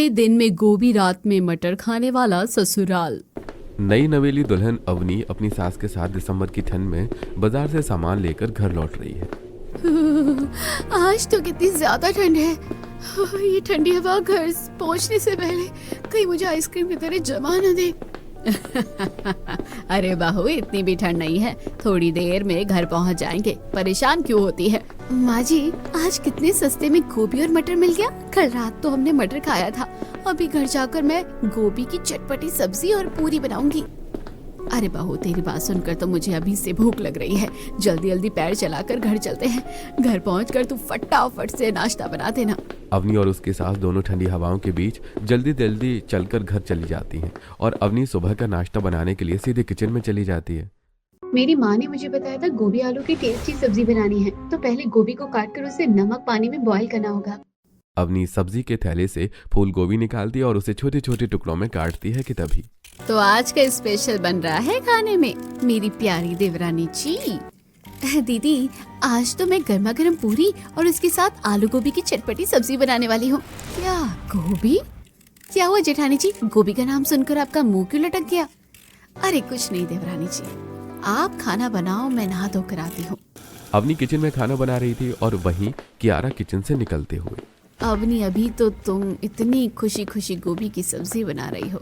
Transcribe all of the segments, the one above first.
में दिन में गोभी, रात में मटर खाने वाला ससुराल। नई नवेली दुल्हन अवनी अपनी सास के साथ दिसंबर की ठंड में बाजार से सामान लेकर घर लौट रही है। आज तो कितनी ज्यादा ठंड है। ये ठंडी हवा घर पहुंचने से पहले कहीं मुझे आइसक्रीम की तरह जमा न दे। अरे बहू, इतनी भी ठंड नहीं है, थोड़ी देर में घर पहुंच जाएंगे, परेशान क्यों होती है। माँ जी, आज कितने सस्ते में गोभी और मटर मिल गया। कल रात तो हमने मटर खाया था, अभी घर जाकर मैं गोभी की चटपटी सब्जी और पूरी बनाऊंगी। अरे बहू, तेरी बात सुनकर तो मुझे अभी से भूख लग रही है। जल्दी जल्दी पैर चलाकर घर चलते हैं। घर पहुंचकर तू फटाफट से नाश्ता बना देना। अवनी और उसकी सास दोनों ठंडी हवाओं के बीच जल्दी जल्दी चलकर घर चली जाती हैं और अवनी सुबह का नाश्ता बनाने के लिए सीधे किचन में चली जाती है। मेरी माँ ने मुझे बताया था गोभी आलू की टेस्टी सब्जी बनानी है, तो पहले गोभी को काटकर उसे नमक पानी में बॉईल करना होगा। अवनी सब्जी के थैले से फूल गोभी निकालती है और उसे छोटे छोटे टुकड़ों में काटती है कि तभी तो आज का स्पेशल बन रहा है खाने में, मेरी प्यारी देवरानी जी। दीदी, आज तो मैं गर्मा गर्म पूरी और उसके साथ आलू गोभी की चटपटी सब्जी बनाने वाली हूँ। क्या गोभी? क्या हुआ जेठानी जी, गोभी का नाम सुनकर आपका मुंह क्यों लटक गया? अरे कुछ नहीं देवरानी जी, आप खाना बनाओ, मैं नहा धोकर आती हूँ। अवनी किचन में खाना बना रही थी और वहीं कियारा किचन से निकलते हुए। अवनी, अभी तो तुम इतनी खुशी खुशी गोभी की सब्जी बना रही हो,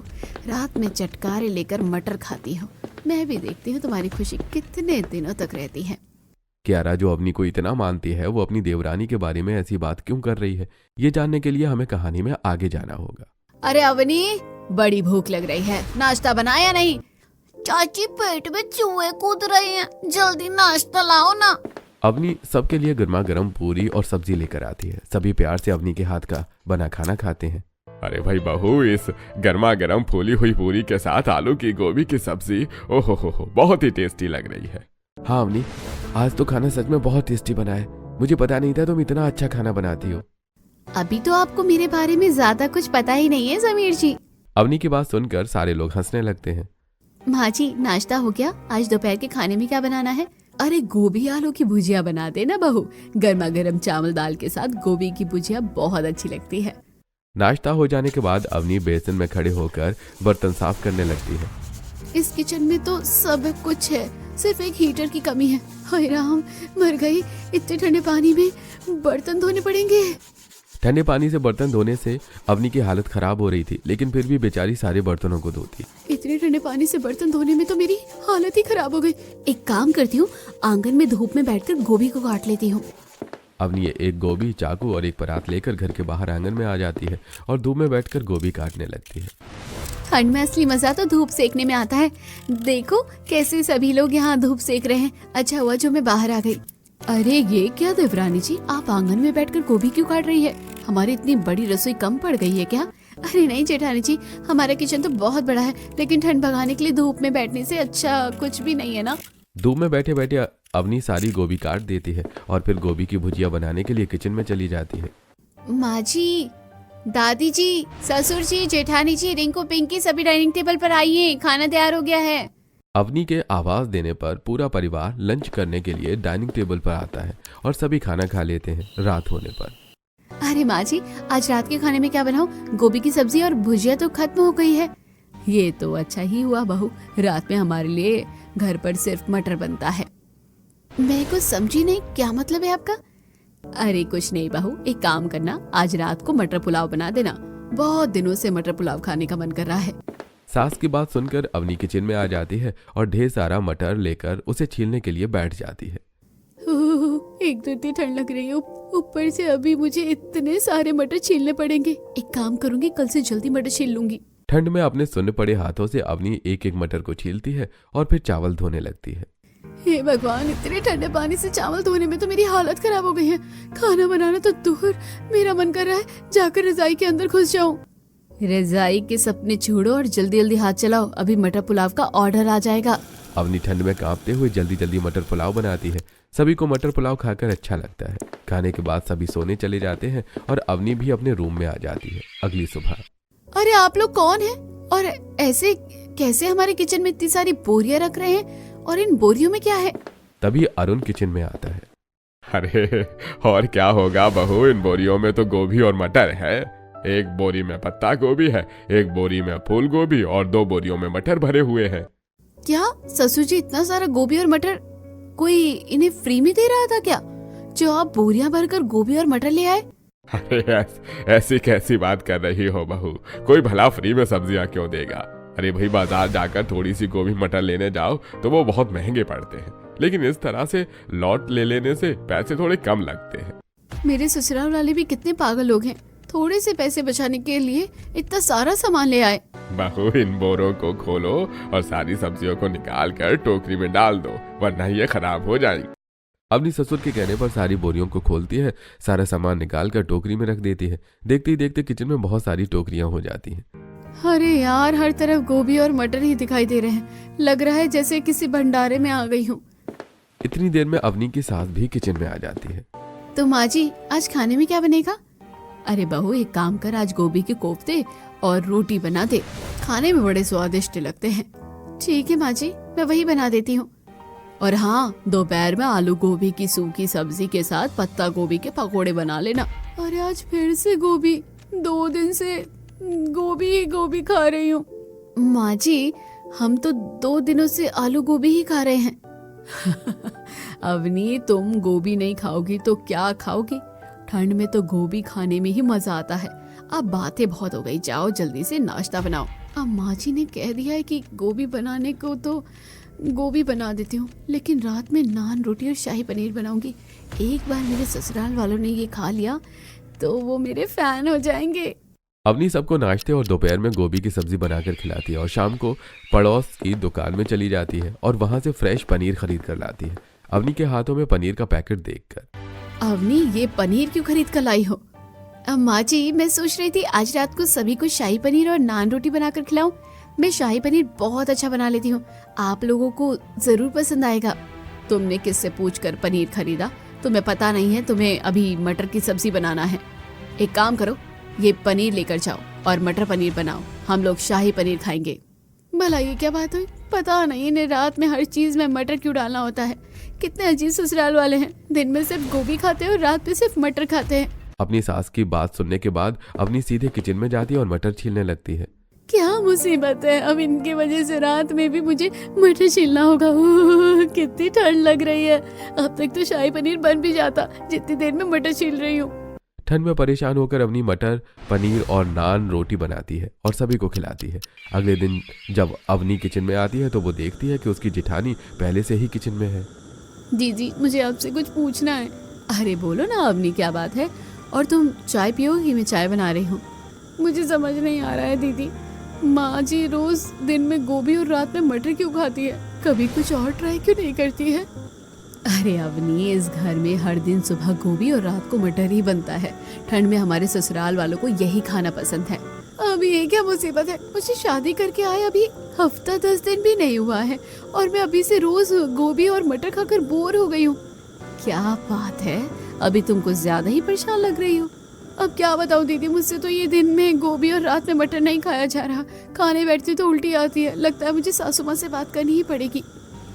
रात में चटकारे लेकर मटर खाती हो। मैं भी देखती हूँ तुम्हारी खुशी कितने दिनों तक रहती है। कियारा, जो अवनी को इतना मानती है, वो अपनी देवरानी के बारे में ऐसी बात क्यों कर रही है, ये जानने के लिए हमें कहानी में आगे जाना होगा। अरे अवनी, बड़ी भूख लग रही है, नाश्ता बनाया नहीं? चाची, पेट में चूहे कूद रहे हैं, जल्दी नाश्ता लाओ ना। अवनी सबके लिए गर्मा गर्म पूरी और सब्जी लेकर आती है। सभी प्यार से अवनी के हाथ का बना खाना खाते हैं। अरे भाई बहू, इस गर्मा गर्म फूली हुई पूरी के साथ आलू की गोभी की सब्जी, ओहो हो, बहुत ही टेस्टी लग रही है। हाँ अवनी, आज तो खाना सच में बहुत टेस्टी बना है। मुझे पता नहीं था तुम इतना अच्छा खाना बनाती हो। अभी तो आपको मेरे बारे में ज्यादा कुछ पता ही नहीं है समीर जी। अवनी की बात सुनकर सारे लोग हंसने लगते हैं। माँ जी, नाश्ता हो गया? आज दोपहर के खाने में क्या बनाना है? अरे गोभी आलू की भुजिया बना देना बहू, गर्मा गर्म चावल दाल के साथ गोभी की भुजिया बहुत अच्छी लगती है। नाश्ता हो जाने के बाद अवनी बेसिन में खड़े होकर बर्तन साफ करने लगती है। इस किचन में तो सब कुछ है, सिर्फ एक हीटर की कमी है। हाय राम, मर गई, इतने ठंडे पानी में बर्तन धोने पड़ेंगे। ठंडे पानी से बर्तन धोने से अवनी की हालत खराब हो रही थी, लेकिन फिर भी बेचारी सारे बर्तनों को धोती। इतने ठंडे पानी से बर्तन धोने में तो मेरी हालत ही खराब हो गई। एक काम करती हूँ, आंगन में धूप में बैठकर गोभी को काट लेती हूँ। अवनी एक गोभी, चाकू और एक परात लेकर घर के बाहर आंगन में आ जाती है और धूप में बैठकर गोभी काटने लगती है। ठंड में असली मजा तो धूप सेकने में आता है। देखो कैसे सभी लोग यहाँ धूप सेक रहे हैं। अच्छा हुआ जो मैं बाहर आ गई। अरे ये क्या देवरानी जी, आप आंगन में बैठकर गोभी क्यों काट रही है? हमारी इतनी बड़ी रसोई कम पड़ गई है क्या? अरे नहीं जेठानी जी, हमारा किचन तो बहुत बड़ा है, लेकिन ठंड भगाने के लिए धूप में बैठने से अच्छा कुछ भी नहीं है ना। धूप में बैठे बैठे अवनी सारी गोभी काट देती है और फिर गोभी की भुजिया बनाने के लिए किचन में चली जाती है। माँ जी, दादी जी, ससुर जी, जेठानी जी, रिंकू, पिंकी, सभी डाइनिंग टेबल पर आइए, खाना तैयार हो गया है। अवनी के आवाज देने पर पूरा परिवार लंच करने के लिए डाइनिंग टेबल पर आता है और सभी खाना खा लेते हैं रात होने पर। अरे माँ जी, आज रात के खाने में क्या बनाऊं? गोभी की सब्जी और भुजिया तो खत्म हो गई है। ये तो अच्छा ही हुआ बहू, रात में हमारे लिए घर पर सिर्फ मटर बनता है। मैं कुछ समझी नहीं, क्या मतलब है आपका? अरे कुछ नहीं बहू, एक काम करना, आज रात को मटर पुलाव बना देना। बहुत दिनों से मटर पुलाव खाने का मन कर रहा है। सास की बात सुनकर अवनी किचन में आ जाती है और ढेर सारा मटर लेकर उसे छीलने के लिए बैठ जाती है। एक तो इतनी ठंड लग रही है, ऊपर से अभी मुझे इतने सारे मटर छीलने पड़ेंगे। एक काम करूंगी, कल से जल्दी मटर छील लूंगी। ठंड में अपने सुन्न पड़े हाथों से अवनी एक एक मटर को छीलती है और फिर चावल धोने लगती है। हे भगवान, इतने ठंडे पानी से चावल धोने में तो मेरी हालत खराब हो गई है। खाना बनाना तो दूर, मेरा मन कर रहा है जाकर रजाई के अंदर घुस जाऊं। रजाई के सपने छोड़ो और जल्दी जल्दी हाथ चलाओ, अभी मटर पुलाव का ऑर्डर आ जाएगा। अवनी ठंड में कांपते हुए जल्दी जल्दी मटर पुलाव बनाती है। सभी को मटर पुलाव खाकर अच्छा लगता है। खाने के बाद सभी सोने चले जाते हैं और अवनी भी अपने रूम में आ जाती है। अगली सुबह, अरे आप लोग कौन हैं और ऐसे कैसे हमारे किचन में इतनी सारी बोरियां रख रहे हैं, और इन बोरियों में क्या है? तभी अरुण किचन में आता है। अरे और क्या होगा बहू, इन बोरियों में तो गोभी और मटर है। एक बोरी में पत्ता गोभी है, एक बोरी में फूल गोभी और 2 बोरियों में मटर भरे हुए हैं। क्या ससुर जी इतना सारा गोभी और मटर कोई इन्हें फ्री में दे रहा था क्या, जो आप बोरियां भरकर गोभी और मटर ले आए? अरे ऐसी कैसी बात कर रही हो बहू, कोई भला फ्री में सब्जियां क्यों देगा। अरे भाई, बाजार जाकर थोड़ी सी गोभी मटर लेने जाओ तो वो बहुत महंगे पड़ते हैं, लेकिन इस तरह से लॉट ले लेने से पैसे थोड़े कम लगते हैं। मेरे ससुराल वाले भी कितने पागल लोग हैं, थोड़े से पैसे बचाने के लिए इतना सारा सामान ले आए। बहू, इन बोरों को खोलो और सारी सब्जियों को निकाल कर टोकरी में डाल दो, वरना ये खराब हो जाएंगी। अपनी ससुर के कहने पर सारी बोरियों को खोलती है, सारा सामान निकाल कर टोकरी में रख देती है। देखते ही देखते किचन में बहुत सारी टोकरियां हो जाती हैं। अरे यार, हर तरफ गोभी और मटर ही दिखाई दे रहे हैं, लग रहा है जैसे किसी भंडारे में आ गई हूँ। इतनी देर में अवनी की सास भी किचन में आ जाती है। तो माँ जी, आज खाने में क्या बनेगा? अरे बहू, एक काम कर, आज गोभी के कोफ्ते और रोटी बना दे, खाने में बड़े स्वादिष्ट लगते हैं। ठीक है माँ जी, मैं वही बना देती हूँ। और हाँ, दोपहर में आलू गोभी की सूखी सब्जी के साथ पत्ता गोभी के पकोड़े बना लेना। अरे आज फिर से गोभी, 2 दिन से गोभी ही गोभी खा रही हूँ। माँ जी, हम तो 2 दिनों से आलू गोभी ही खा रहे हैं। अवनी, तुम गोभी नहीं खाओगी तो क्या खाओगी? ठंड में तो गोभी खाने में ही मजा आता है। अब बातें बहुत हो गई, जाओ जल्दी से नाश्ता बनाओ। अब माँ जी ने कह दिया है कि गोभी बनाने को, तो गोभी बना देती हूँ, लेकिन रात में नान रोटी और शाही पनीर बनाऊंगी। एक बार मेरे ससुराल वालों ने ये खा लिया तो वो मेरे फैन हो जाएंगे। अवनी सबको नाश्ते और दोपहर में गोभी की सब्जी बनाकर खिलाती है और शाम को पड़ोस की दुकान में चली जाती है और वहां से फ्रेश पनीर खरीद कर लाती है। अवनी के हाथों में पनीर का पैकेट देखकर, अवनी, ये पनीर क्यों खरीद कर लाई हो? माँ जी, मैं सोच रही थी आज रात को सभी को शाही पनीर और नान रोटी बनाकर खिलाऊं। मैं शाही पनीर बहुत अच्छा बना लेती हूँ, आप लोगों को जरूर पसंद आएगा। तुमने किससे पूछकर पनीर खरीदा? तुम्हें पता नहीं है तुम्हें अभी मटर की सब्जी बनाना है। एक काम करो, ये पनीर लेकर जाओ और मटर पनीर बनाओ, हम लोग शाही पनीर खाएंगे। भला ये क्या बात हुई? पता नहीं इन्हें रात में हर चीज में मटर क्यों डालना होता है। कितने अजीब ससुराल वाले हैं, दिन में सिर्फ गोभी खाते हैं और रात में सिर्फ मटर खाते हैं। अपनी सास की बात सुनने के बाद अवनी सीधे किचन में जाती है और मटर छीलने लगती है। क्या मुसीबत है, अब इनकी वजह से रात में भी मुझे मटर छीलना होगा। कितनी ठंड लग रही है, अब तक तो शाही पनीर बन भी जाता जितनी देर में मटर छील रही हूँ। ठंड में परेशान होकर अवनी मटर पनीर और नान रोटी बनाती है और सभी को खिलाती है। अगले दिन जब अवनी किचन में आती है तो वो देखती है कि उसकी जिठानी पहले से ही किचन में है। दीदी, मुझे आपसे कुछ पूछना है। अरे बोलो ना अवनी, क्या बात है? और तुम चाय पियोगी? मैं चाय बना रही हूँ। मुझे समझ नहीं आ रहा है दीदी, माँ जी रोज दिन में गोभी और रात में मटर क्यों खाती है? कभी कुछ और ट्राई क्यों नहीं करती है? अरे अवनी, इस घर में हर दिन सुबह गोभी और रात को मटर ही बनता है। ठंड में हमारे ससुराल वालों को यही खाना पसंद है। अभी ये क्या मुसीबत है? मुझे शादी करके आए अभी हफ्ता 10 दिन भी नहीं हुआ है और मैं अभी से रोज गोभी और मटर खाकर बोर हो गई हूँ। क्या बात है, अभी तुम कुछ ज्यादा ही परेशान लग रही हो। अब क्या बताऊं दीदी, मुझसे तो ये दिन में गोभी और रात में मटर नहीं खाया जा रहा। खाने बैठती तो उल्टी आती है, लगता है मुझे सासू माँ से बात करनी ही पड़ेगी।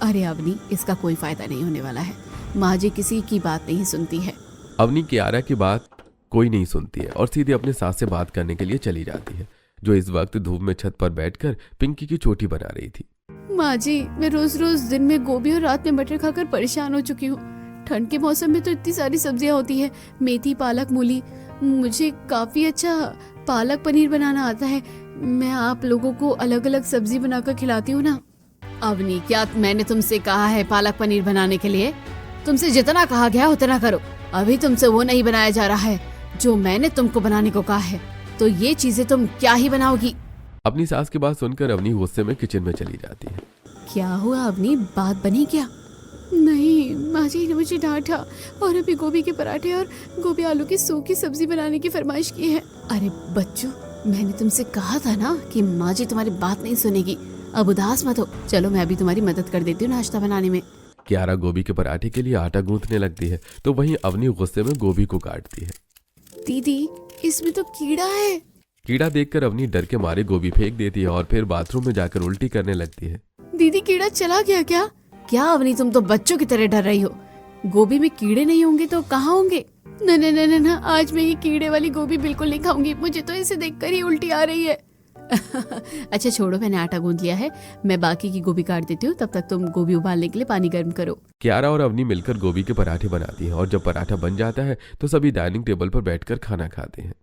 अरे अवनी, इसका कोई फायदा नहीं होने वाला है, माँ जी किसी की बात नहीं सुनती है। अवनी कियारा की बात कोई नहीं सुनती है और सीधे अपने सास से बात करने के लिए चली जाती है, जो इस वक्त धूप में छत पर बैठकर पिंकी की चोटी बना रही थी। माँ जी, मैं रोज रोज दिन में गोभी और रात में मटर खाकर परेशान हो चुकी हूँ। ठंड के मौसम में तो इतनी सारी सब्जियाँ होती है, मेथी, पालक, मूली। मुझे काफी अच्छा पालक पनीर बनाना आता है। मैं आप लोगों को अलग अलग सब्जी बनाकर खिलाती हूँ ना। अवनी, क्या मैंने तुमसे कहा है पालक पनीर बनाने के लिए? तुमसे जितना कहा गया उतना करो। अभी तुमसे वो नहीं बनाया जा रहा है जो मैंने तुमको बनाने को कहा है, तो ये चीजें तुम क्या ही बनाओगी? अपनी सास की बात सुनकर अवनी गुस्से में किचन में चली जाती है। क्या हुआ अवनी, बात बनी क्या? नहीं, माँ जी ने मुझे डांटा और अभी गोभी के पराठे और गोभी आलू की सूखी सब्जी बनाने की फरमाइश की है। अरे बच्चों, मैंने तुमसे कहा था ना कि माँ जी तुम्हारी बात नहीं सुनेगी। अब उदास मत हो, चलो मैं अभी तुम्हारी मदद कर देती हूँ नाश्ता बनाने में। कियारा गोभी के पराठे के लिए आटा गूंथने लगती है तो वहीं अवनी गुस्से में गोभी को काटती है। दीदी, इसमें तो कीड़ा है। कीड़ा देखकर अवनी डर के मारे गोभी फेंक देती है और फिर बाथरूम में जाकर उल्टी करने लगती है। दीदी, कीड़ा चला गया क्या? क्या अवनी, तुम तो बच्चों की तरह डर रही हो। गोभी में कीड़े नहीं होंगे तो कहाँ होंगे? न न न न न, आज मैं ये कीड़े वाली गोभी बिल्कुल नहीं खाऊंगी। मुझे तो इसे देखकर ही उल्टी आ रही है। अच्छा छोड़ो, मैंने आटा गूंद लिया है, मैं बाकी की गोभी काट देती हूँ। तब तक तुम गोभी उबालने के लिए पानी गर्म करो। कियारा और अवनी मिलकर गोभी के पराठे बनाती हैं और जब पराठा बन जाता है तो सभी डाइनिंग टेबल पर बैठकर खाना खाते हैं।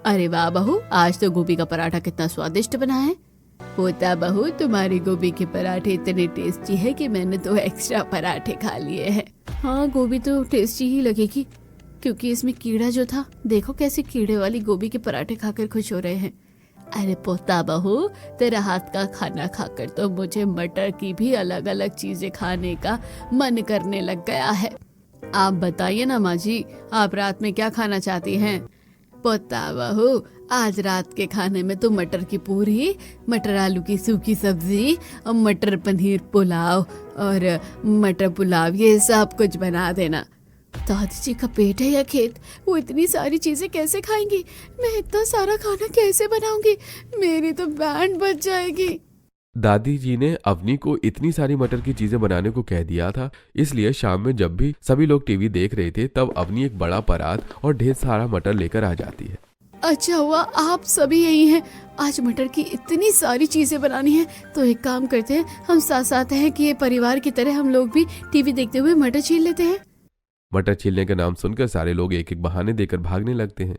अरे वाह बहू, आज तो गोभी का पराठा कितना स्वादिष्ट बना है। पोता बहू, तुम्हारी गोभी के पराठे इतने टेस्टी है कि मैंने तो एक्स्ट्रा पराठे खा लिए हैं। हाँ, गोभी तो टेस्टी ही लगेगी क्योंकि इसमें कीड़ा जो था, देखो कैसे कीड़े वाली गोभी के पराठे खाकर खुश हो रहे हैं। अरे पोता बहू, तेरा हाथ का खाना खाकर तो मुझे मटर की भी अलग अलग चीजें खाने का मन करने लग गया है। आप बताइए ना माँ जी, आप रात में क्या खाना चाहती हैं? पोता बहू, आज रात के खाने में तो मटर की पूरी, मटर आलू की सूखी सब्जी और मटर पनीर पुलाव और मटर पुलाव, ये सब कुछ बना देना। दादी जी का पेट है या खेत, वो इतनी सारी चीजें कैसे खाएंगी? मैं इतना सारा खाना कैसे बनाऊंगी? मेरी तो बैंड बच जाएगी। दादी जी ने अवनी को इतनी सारी मटर की चीजें बनाने को कह दिया था, इसलिए शाम में जब भी सभी लोग टीवी देख रहे थे तब अवनी एक बड़ा परात और ढेर सारा मटर लेकर आ जाती है। अच्छा हुआ आप सभी यही हैं। आज मटर की इतनी सारी चीजें बनानी है, तो एक काम करते हैं, हम साथ साथ हैं कि ये परिवार की तरह हम लोग भी टीवी देखते हुए मटर छील लेते हैं। मटर छीलने का नाम सुनकर सारे लोग एक एक बहाने देकर भागने लगते हैं।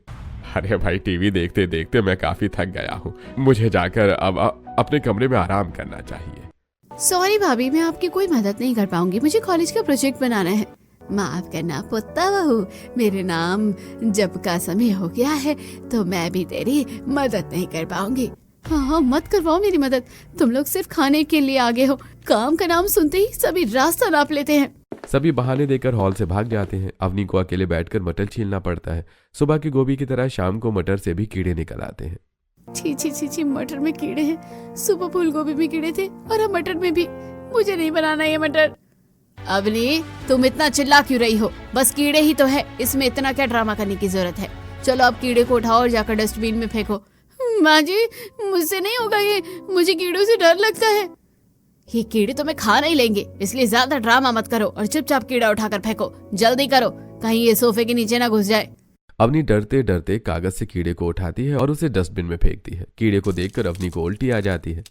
अरे भाई, टीवी देखते देखते मैं काफी थक गया हूँ, मुझे जाकर अब अपने कमरे में आराम करना चाहिए। सॉरी भाभी, मैं आपकी कोई मदद नहीं कर पाऊंगी, मुझे कॉलेज का प्रोजेक्ट बनाना है। माफ करना पोता बहू, मेरे नाम जब का समय हो गया है तो मैं भी तेरी मदद नहीं कर पाऊंगी। हाँ, मत करवाओ मेरी मदद, तुम लोग सिर्फ खाने के लिए आगे हो। काम का नाम सुनते ही सभी रास्ता नाप लेते हैं। सभी बहाने देकर हॉल से भाग जाते हैं। अवनी को अकेले बैठकर मटर छीलना पड़ता है। सुबह की गोभी की तरह शाम को मटर से भी कीड़े निकल आते हैं। छी छी छी छी, मटर में कीड़े हैं। सुबह फूल गोभी में कीड़े थे और अब मटर में भी। मुझे नहीं बनाना ये मटर। अवनी, तुम इतना चिल्ला क्यों रही हो? बस कीड़े ही तो है, इसमें इतना क्या ड्रामा करने की जरूरत है? चलो अब कीड़े को उठाओ और जाकर डस्टबिन में फेंको। माँ जी, मुझसे नहीं होगा ये, मुझे कीड़ों से डर लगता है। ये कीड़े तो मैं खा नहीं लेंगे, इसलिए ज्यादा ड्रामा मत करो और चुपचाप कीड़ा उठाकर फेंको। जल्दी करो, कहीं ये सोफे के नीचे ना घुस जाए। अवनी डरते डरते कागज से कीड़े को उठाती है और उसे डस्टबिन में फेंकती है। कीड़े को देखकर अवनी को उल्टी आ जाती है।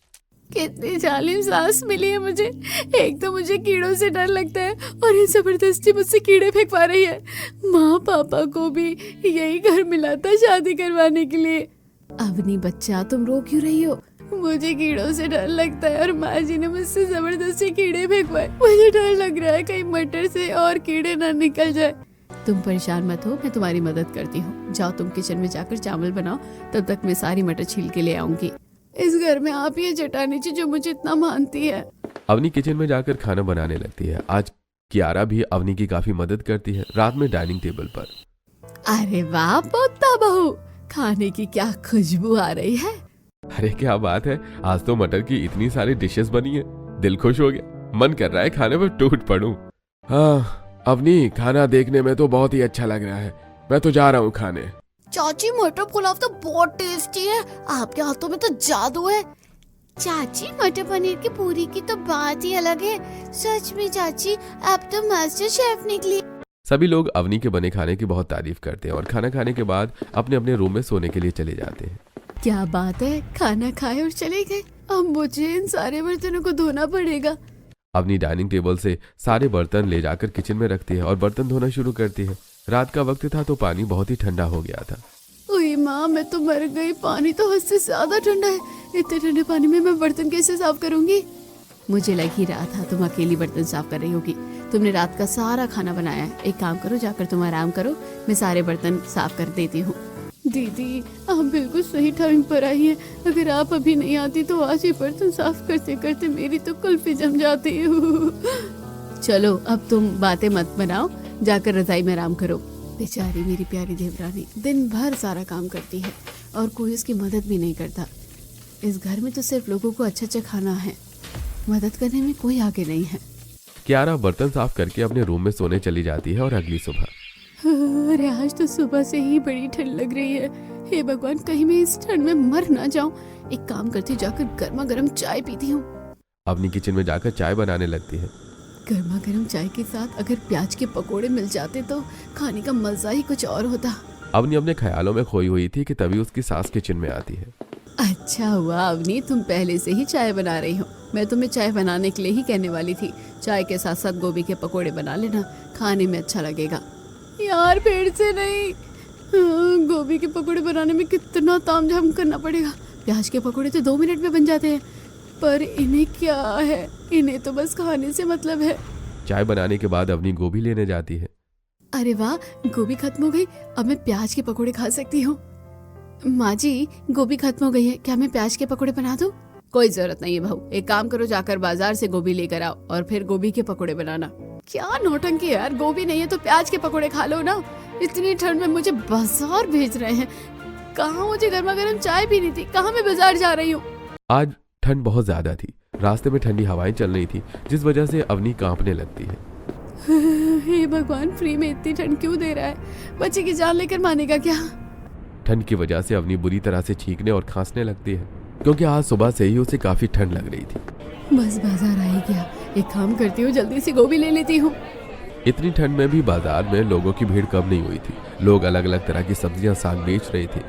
कितनी जालिम सांस मिली है मुझे। एक तो मुझे कीड़ों से डर लगता है और ये जबरदस्ती मुझसे कीड़े फेंकवा रही है। माँ पापा को भी यही घर मिला था शादी करवाने के लिए। अवनी बच्चा, तुम रो क्यों रही हो? मुझे कीड़ों से डर लगता है और माँ जी ने मुझसे जबरदस्ती कीड़े फेंकवाए। मुझे डर लग रहा है कहीं मटर से और कीड़े ना निकल जाए। तुम परेशान मत हो, मैं तुम्हारी मदद करती हूँ। जाओ तुम किचन में जाकर चावल बनाओ, तब तक मैं सारी मटर छील के ले आऊंगी। इस घर में आप ये जटानी जी जो मुझे इतना मानती है। अवनी किचन में जाकर खाना बनाने लगती है। आज कियारा भी अवनी की काफी मदद करती है। रात में डाइनिंग टेबल पर, अरे वाह पोता बहू, खाने की क्या खुशबू आ रही है। अरे क्या बात है, आज तो मटर की इतनी सारी डिशेस बनी है, दिल खुश हो गया। मन कर रहा है खाने पर टूट पड़ूं। हाँ अवनी, खाना देखने में तो बहुत ही अच्छा लग रहा है, मैं तो जा रहा हूँ खाने। चाची, मटर पुलाव तो बहुत टेस्टी है, आपके हाथों में तो जादू है। चाची, मटर पनीर की पूरी की तो बात ही अलग है। सच में चाची, आप तो मास्टर शेफ निकली। सभी लोग अवनी के बने खाने की बहुत तारीफ करते हैं और खाना खाने के बाद अपने अपने रूम में सोने के लिए चले जाते हैं। क्या बात है, खाना खाए और चले गए। अब मुझे इन सारे बर्तनों को धोना पड़ेगा। अवनी डाइनिंग टेबल से सारे बर्तन ले जाकर किचन में रखती है और बर्तन धोना शुरू करती है। रात का वक्त था तो पानी बहुत ही ठंडा हो गया था। ओए माँ, मैं तो मर गई, पानी तो हद से ज्यादा ठंडा है। इतने ठंडे पानी में मैं बर्तन कैसे साफ करूंगी? मुझे लग ही रहा था तुम अकेली बर्तन साफ कर रही होगी। तुमने रात का सारा खाना बनाया है। एक काम करो, जाकर तुम आराम करो, मैं सारे बर्तन साफ कर देती हूँ। दीदी, आप बिल्कुल सही टाइम पर आई हैं। अगर आप अभी नहीं आती तो आज ये बर्तन साफ करते करते मेरी तो कुल्फी जम जाती है। चलो अब तुम बातें मत बनाओ, जाकर रजाई में आराम करो। बेचारी मेरी प्यारी देवरानी दिन भर सारा काम करती है और कोई उसकी मदद भी नहीं करता। इस घर में तो सिर्फ लोगों को अच्छा अच्छा खाना है, मदद करने में कोई आगे नहीं है। कियारा बर्तन साफ करके अपने रूम में सोने चली जाती है और अगली सुबह, अरे आज तो सुबह से ही बड़ी ठंड लग रही है। हे भगवान, कहीं मैं इस ठंड में मर ना जाऊं। एक काम करती हूँ, जाकर गर्मा गर्म चाय पीती हूँ। अवनी किचन में जाकर चाय बनाने लगती है। गर्मा गर्म चाय के साथ अगर प्याज के पकोड़े मिल जाते तो खाने का मजा ही कुछ और होता। अवनी अपने ख्यालों में खोई हुई थी कि तभी उसकी सास किचन में आती है। अच्छा हुआ अवनी, तुम पहले से ही चाय बना रही हो। मैं तुम्हें चाय बनाने के लिए ही कहने वाली थी। चाय के साथ साथ गोभी के पकोड़े बना लेना, खाने में अच्छा लगेगा। यार पेड़ से नहीं, गोभी के पकोड़े बनाने में कितना तामझाम करना पड़ेगा। प्याज के पकोड़े तो 2 मिनट में बन जाते हैं, पर इन्हें क्या है, इन्हें तो बस खाने से मतलब है। चाय बनाने के बाद अवनी गोभी लेने जाती है। अरे वाह, गोभी खत्म हो गई, अब मैं प्याज के पकोड़े खा सकती हूँ। माँ जी, गोभी खत्म हो गई है, क्या मैं प्याज के पकोड़े बना दूँ? कोई जरूरत नहीं है बहू, एक काम करो, जाकर बाजार से गोभी लेकर आओ और फिर गोभी के पकोड़े बनाना। क्या नौटंकी यार, गोभी नहीं है तो प्याज के पकोड़े खा लो ना। इतनी ठंड में मुझे बाजार भेज रहे हैं, कहाँ मुझे गर्मा गर्म चाय पीनी थी, कहाँ मैं बाजार जा रही हूँ। आज ठंड बहुत ज्यादा थी, रास्ते में ठंडी हवाएं चल रही थी, जिस वजह से अवनी कांपने लगती है। हे भगवान, फ्री में इतनी ठंड क्यों दे रहा है? बच्चे की जान लेकर मानेगा क्या? ठंड की वजह से अवनी बुरी तरह से छींकने और खांसने लगती है, क्योंकि आज सुबह से ही उसे काफी ठंड लग रही थी। बस बाजार आ ही गया, एक काम करती हूँ, जल्दी से गोभी ले लेती हूँ। इतनी ठंड में भी बाजार में लोगों की भीड़ कम नहीं हुई थी। लोग अलग अलग तरह की सब्जियां साग बेच रहे थे।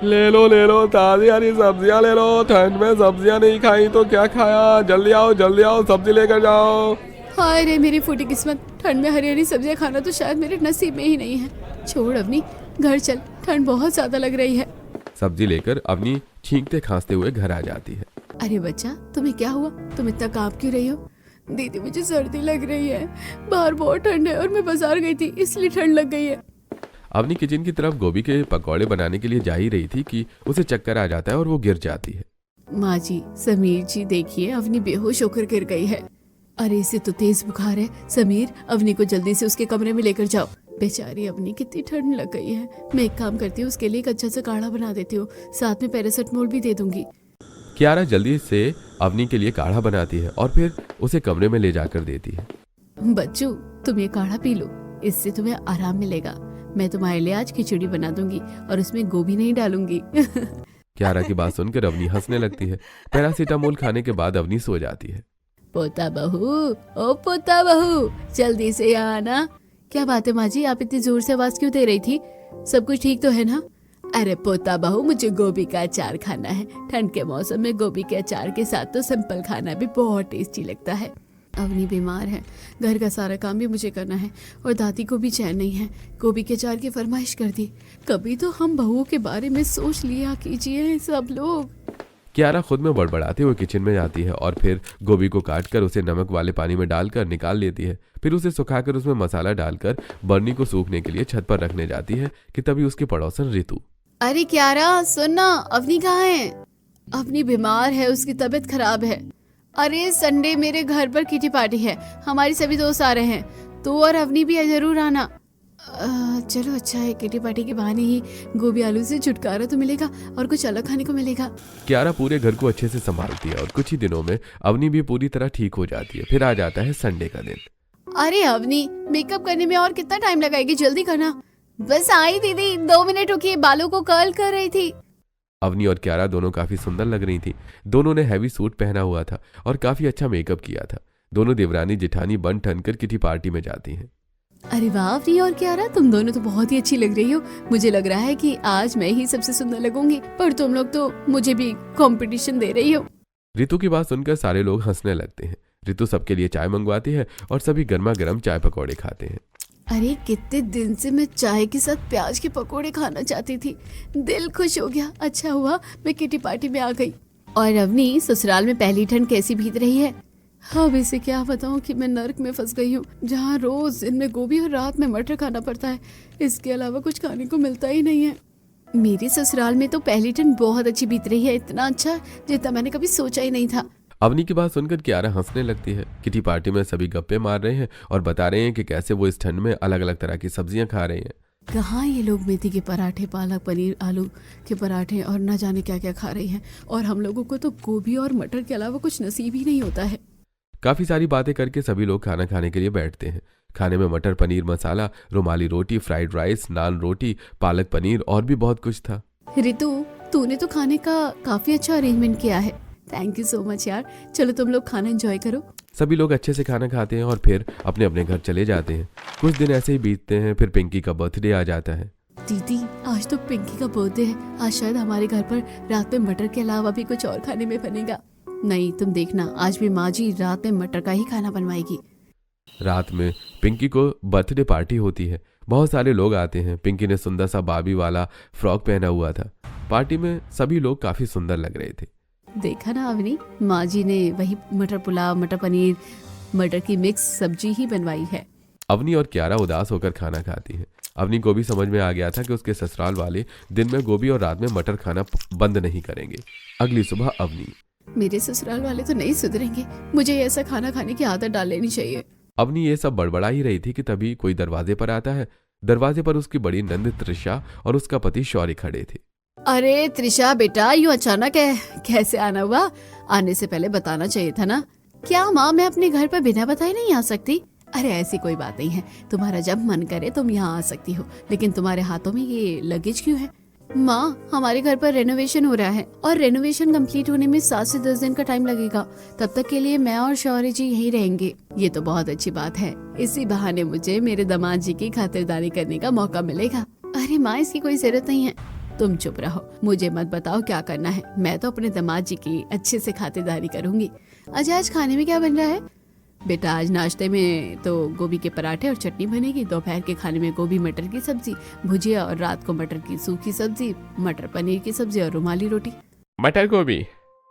ले लो ताजी हरी सब्जियां ले लो, ठंड में सब्जियां नहीं खाई तो क्या खाया, जल्दी आओ सब्जी लेकर जाओ। हाय रे मेरी फूटी किस्मत, ठंड में हरी हरी सब्जियां खाना तो शायद मेरे नसीब में ही नहीं है। छोड़ अवनी, घर चल, ठंड बहुत ज्यादा लग रही है। सब्जी लेकर अवनी छींकते खांसते हुए घर आ जाती है। अरे बच्चा, तुम्हें क्या हुआ? तुम इतना कांप क्यों रही हो? दीदी मुझे सर्दी लग रही है, बाहर बहुत ठंड है और मैं बाजार गई थी इसलिए ठंड लग गई है। अवनी किचन की तरफ गोभी के पकौड़े बनाने के लिए जा ही रही थी कि उसे चक्कर आ जाता है और वो गिर जाती है। माँ जी, समीर जी देखिए, अवनी बेहोश होकर गिर गई है। अरे इसे तो तेज बुखार है। समीर, अवनी को जल्दी से उसके कमरे में लेकर जाओ। बेचारी अवनी, कितनी ठंड लग गई है। मैं एक काम करती हूँ, उसके लिए एक अच्छा सा काढ़ा बना देती हूँ, साथ में पैरासिटामोल भी दे दूंगी। कियारा जल्दी से अवनी के लिए काढ़ा बनाती है और फिर उसे कमरे में ले जाकर देती है। बच्चू, तुम ये काढ़ा पी लो, इससे तुम्हें आराम मिलेगा। मैं तुम्हारे लिए आज खिचड़ी बना दूंगी और उसमें गोभी नहीं डालूंगी। कियारा की बात सुनकर अवनी हंसने लगती है। पैरासीटामोल खाने के बाद अवनी सो जाती है। पोता बहू, ओ पोता बहू, जल्दी से यहाँ आना। क्या बात है माँ जी, आप इतनी जोर से आवाज क्यों दे रही थी? सब कुछ ठीक तो है ना? अरे पोता बहू, मुझे गोभी का अचार खाना है। ठंड के मौसम में गोभी के अचार के साथ तो सिंपल खाना भी बहुत टेस्टी लगता है। अवनी बीमार है, घर का सारा काम भी मुझे करना है और दादी को भी चैन नहीं है। गोभी के अचार की फरमाइश कर दी। कभी तो हम बहुओं के बारे में सोच लिया कीजिए सब लोग। कियारा खुद में बड़बड़ाते हुए किचन में जाती है और फिर गोभी को काटकर उसे नमक वाले पानी में डालकर निकाल लेती है। फिर उसे सुखाकर उसमें मसाला डालकर बर्नी को सूखने के लिए छत पर रखने जाती है कि तभी उसकी पड़ोसन रितु। अरे कियारा सुनना, अवनी कहाँ है? अवनी बीमार है, उसकी तबीयत खराब है। अरे संडे मेरे घर पर किटी पार्टी है, हमारी सभी दोस्त आ रहे हैं, तो और अवनी भी जरूर आना। चलो अच्छा है, किटी पार्टी के बहाने ही गोभी आलू से छुटकारा तो मिलेगा और कुछ अलग खाने को मिलेगा। कियारा पूरे घर को अच्छे से संभालती है और कुछ ही दिनों में अवनी भी पूरी तरह ठीक हो जाती है। फिर आ जाता है संडे का दिन। अरे अवनी, मेकअप करने में और कितना टाइम लगाएगी, जल्दी करना। बस आई दीदी, 2 मिनट रुकिए, बालों को कर्ल कर रही थी। अवनी और कियारा दोनों काफी सुंदर लग रही थी। दोनों ने हैवी सूट पहना हुआ था और काफी अच्छा मेकअप किया था। दोनों देवरानी जेठानी बन ठनकर किटी पार्टी में जाती हैं। अरे वाह अवनी और कियारा, तुम दोनों तो बहुत ही अच्छी लग रही हो। मुझे लग रहा है कि आज मैं ही सबसे सुंदर लगूंगी, पर तुम लोग तो मुझे भी कंपटीशन दे रही हो। रितु की बात सुनकर सारे लोग हंसने लगते हैं। रितु सबके लिए चाय मंगवाती है और सभी गर्मा गर्म चाय पकौड़े खाते हैं। अरे कितने दिन से मैं चाय के साथ प्याज के पकोड़े खाना चाहती थी, दिल खुश हो गया। अच्छा हुआ मैं किटी पार्टी में आ गई। और अवनी, ससुराल में पहली ठंड कैसी बीत रही है? अब इसे क्या बताऊं कि मैं नर्क में फंस गई हूँ, जहाँ रोज दिन में गोभी और रात में मटर खाना पड़ता है। इसके अलावा कुछ खाने को मिलता ही नहीं है। मेरे ससुराल में तो पहली ठंड बहुत अच्छी बीत रही है, इतना अच्छा जितना मैंने कभी सोचा ही नहीं था। अवनी की बात सुनकर कियारा हंसने लगती है। किटी पार्टी में सभी गप्पे मार रहे हैं और बता रहे हैं कि कैसे वो इस ठंड में अलग अलग तरह की सब्जियां खा रहे हैं। कहाँ ये लोग मेथी के पराठे, पालक पनीर, आलू के पराठे और न जाने क्या क्या खा रहे हैं, और हम लोगों को तो गोभी और मटर के अलावा कुछ नसीब ही नहीं होता है। काफी सारी बातें करके सभी लोग खाना खाने के लिए बैठते हैं। खाने में मटर पनीर मसाला, रुमाली रोटी, फ्राइड राइस, नान रोटी, पालक पनीर और भी बहुत कुछ था। रितु, तूने तो खाने का काफी अच्छा अरेंजमेंट किया है। थैंक यू सो मच यार। चलो तुम लोग खाना एंजॉय करो। सभी लोग अच्छे से खाना खाते हैं और फिर अपने अपने घर चले जाते हैं। कुछ दिन ऐसे ही बीतते हैं, फिर पिंकी का बर्थडे आ जाता है। दीदी आज तो पिंकी का बर्थडे है, आज शायद हमारे घर पर रात में मटर के अलावा भी कुछ और खाने में बनेगा। नहीं तुम देखना, आज भी माँ जी रात में मटर का ही खाना बनवाएगी। रात में पिंकी को बर्थडे पार्टी होती है। बहुत सारे लोग आते हैं। पिंकी ने सुंदर सा बाबी वाला फ्रॉक पहना हुआ था। पार्टी में सभी लोग काफी सुंदर लग रहे थे। देखा ना अवनी, माँ जी ने वही मटर पुलाव, मटर पनीर, मटर की मिक्स सब्जी ही बनवाई है। अवनी और कियारा उदास होकर खाना खाती है। अवनी को भी समझ में आ गया था कि उसके ससुराल वाले दिन में गोभी और रात में मटर खाना बंद नहीं करेंगे। अगली सुबह अवनी, मेरे ससुराल वाले तो नहीं सुधरेंगे, मुझे ऐसा खाना खाने की आदत डाल लेनी चाहिए। अवनी ये सब बड़बड़ा ही रही थी कि तभी कोई दरवाजे पर आता है। दरवाजे पर उसकी बड़ी नंद त्रिशा और उसका पति शौर्य खड़े थे। अरे त्रिशा बेटा, यूं अचानक है, कैसे आना हुआ? आने से पहले बताना चाहिए था ना। क्या माँ, मैं अपने घर पर बिना बताए नहीं आ सकती? अरे ऐसी कोई बात नहीं है, तुम्हारा जब मन करे तुम यहाँ आ सकती हो, लेकिन तुम्हारे हाथों में ये लगेज क्यों है? माँ, हमारे घर पर रेनोवेशन हो रहा है और रेनोवेशन कंप्लीट होने में 7 से 10 दिन का टाइम लगेगा। तब तक के लिए मैं और शौर्य जी यहीं रहेंगे। ये तो बहुत अच्छी बात है, इसी बहाने मुझे मेरे दामाद जी की खातिरदारी करने का मौका मिलेगा। अरे माँ, इसकी कोई जरूरत नहीं है, तुम चुप रहो, मुझे मत बताओ क्या करना है। मैं तो अपने दामाद जी की अच्छे से खातिरदारी करूंगी। अच्छा, आज खाने में क्या बन रहा है? बेटा आज नाश्ते में तो गोभी के पराठे और चटनी बनेगी, दोपहर के खाने में गोभी मटर की सब्जी, भुजिया, और रात को मटर की सूखी सब्जी, मटर पनीर की सब्जी और रुमाली रोटी। मटर गोभी?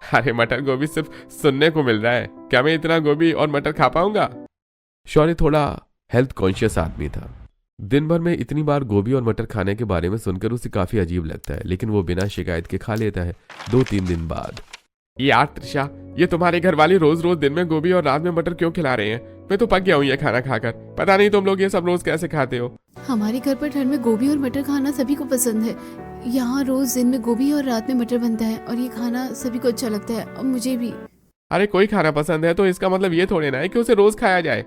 अरे मटर गोभी सिर्फ सुनने को मिल रहा है, क्या मैं इतना गोभी और मटर खा पाऊंगा? शौर्य थोड़ा हेल्थ कॉन्शियस आदमी था। दिन भर में इतनी बार गोभी और मटर खाने के बारे में सुनकर उसे काफी अजीब लगता है, लेकिन वो बिना शिकायत के खा लेता है। 2-3 दिन बाद, यार त्रिशा, ये तुम्हारे घर वाले रोज रोज दिन में गोभी और रात में मटर क्यों खिला रहे हैं? मैं तो पक गया हूँ ये खाना खाकर। पता नहीं तुम लोग ये सब रोज कैसे खाते हो। हमारे घर पर ठंड में गोभी और मटर खाना सभी को पसंद है। यहाँ रोज दिन में गोभी और रात में मटर बनता है और ये खाना सभी को अच्छा लगता है, और मुझे भी। अरे कोई खाना पसंद है तो इसका मतलब ये थोड़े ना है कि उसे रोज खाया जाए।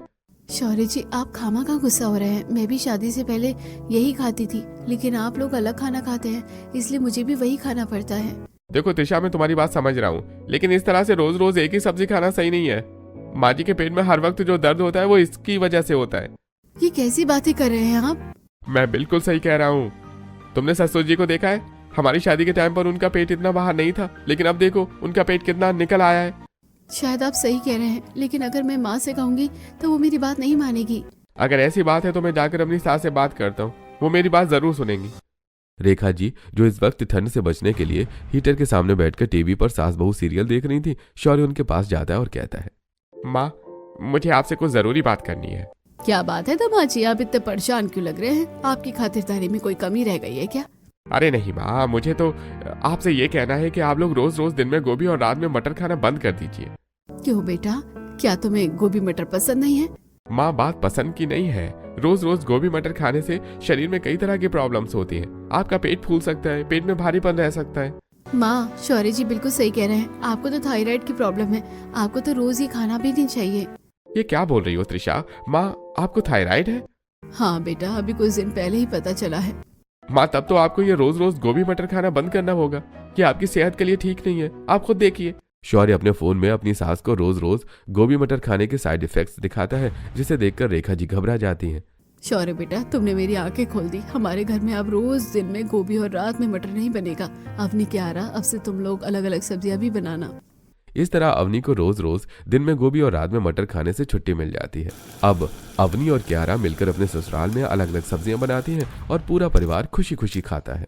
शौर्य जी, आप खामा का गुस्सा हो रहे हैं। मैं भी शादी से पहले यही खाती थी, लेकिन आप लोग अलग खाना खाते हैं, इसलिए मुझे भी वही खाना पड़ता है। देखो त्रिशा, मैं तुम्हारी बात समझ रहा हूँ, लेकिन इस तरह से रोज रोज एक ही सब्जी खाना सही नहीं है। माँ जी के पेट में हर वक्त जो दर्द होता है वो इसकी वजह से होता है। ये कैसी बातें कर रहे हैं आप? मैं बिल्कुल सही कह रहा हूँ। तुमने ससुर जी को देखा है? हमारी शादी के टाइम पर उनका पेट इतना बाहर नहीं था, लेकिन अब देखो उनका पेट कितना निकल आया है। शायद आप सही कह रहे हैं, लेकिन अगर मैं माँ से कहूँगी तो वो मेरी बात नहीं मानेगी। अगर ऐसी बात है तो मैं जाकर अपनी सास से बात करता हूँ, वो मेरी बात जरूर सुनेंगी। रेखा जी, जो इस वक्त ठंड से बचने के लिए हीटर के सामने बैठकर टीवी पर सास बहू सीरियल देख रही थी, शौर्य उनके पास जाता है और कहता है, माँ, मुझे आपसे कुछ जरूरी बात करनी है। क्या बात है दामाद जी, आप इतने परेशान क्यों लग रहे हैं? आपकी खातिरदारी में कोई कमी रह गई है क्या? अरे नहीं माँ, मुझे तो आपसे ये कहना है कि आप लोग रोज रोज दिन में गोभी और रात में मटर खाना बंद कर दीजिए। क्यों बेटा, क्या तुम्हें गोभी मटर पसंद नहीं है? माँ, बात पसंद की नहीं है। रोज रोज गोभी मटर खाने से शरीर में कई तरह की प्रॉब्लम्स होती हैं। आपका पेट फूल सकता है, पेट में भारीपन रह सकता है। माँ, शौर्य जी बिल्कुल सही कह रहे हैं। आपको तो थायराइड की प्रॉब्लम है, आपको तो रोज ही खाना भी नहीं चाहिए। ये क्या बोल रही हो त्रिशा? माँ, आपको थायराइड है? हाँ बेटा, अभी कुछ दिन पहले ही पता चला है। माँ, तब तो आपको ये रोज रोज गोभी मटर खाना बंद करना होगा। ये आपकी सेहत के लिए ठीक नहीं है, आप खुद देखिए। शौर्य अपने फोन में अपनी सास को रोज रोज गोभी मटर खाने के साइड इफेक्ट्स दिखाता है, जिसे देखकर रेखा जी घबरा जाती हैं। शौर्य बेटा, तुमने मेरी आंखें खोल दी। हमारे घर में अब रोज दिन में गोभी और रात में मटर नहीं बनेगा। अवनी कियारा, अब से तुम लोग अलग अलग सब्जियां भी बनाना। इस तरह अवनी को रोज रोज दिन में गोभी और रात में मटर खाने से छुट्टी मिल जाती है। अब अवनी और कियारा मिलकर अपने ससुराल में अलग अलग सब्जियां बनाती हैं और पूरा परिवार खुशी खुशी खाता है।